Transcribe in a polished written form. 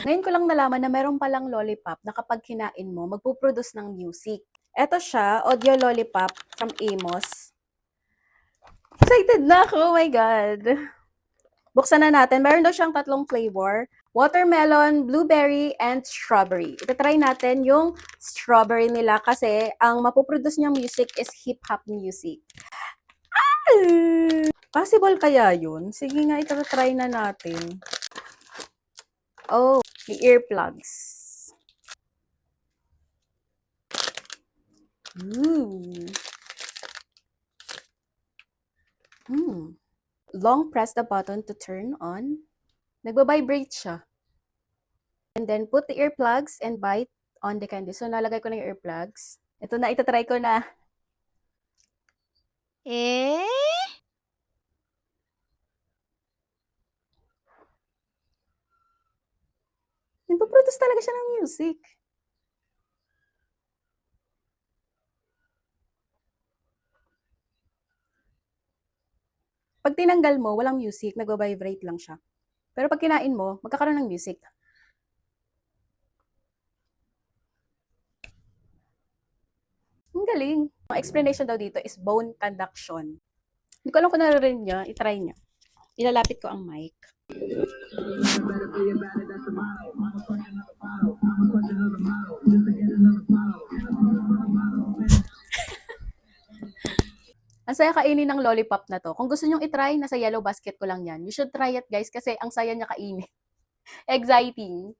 Ngayon ko lang nalaman na meron palang lollipop na kapag kinain mo, magpo-produce ng music. Eto siya, audio lollipop from Amos. Excited na ako, oh my God. Buksan na natin. Meron daw siyang tatlong flavor. Watermelon, blueberry, and strawberry. Itatry natin yung strawberry nila kasi ang mapoproduce niyang music is hip-hop music. Possible kaya yun? Sige nga, itatry na natin. Oh, the earplugs. Long press the button to turn on. Nagba-vibrate siya. And then put the earplugs and bite on the candy. So nalagay ko na yung earplugs. Ito na, itatry ko na. Nagpo-produce talaga siya ng music. Pag tinanggal mo, walang music, nagba-vibrate lang siya. Pero pag kinain mo, magkakaroon ng music. Ang galing. Ang explanation daw dito is bone conduction. Hindi ko alam kung naririnig niya, itry niya. Ilalapit ko ang mic. Ang saya kainin ng lollipop na to. Kung gusto nyong itry, nasa yellow basket ko lang yan. You should try it, guys, kasi ang saya niya kainin. Exciting.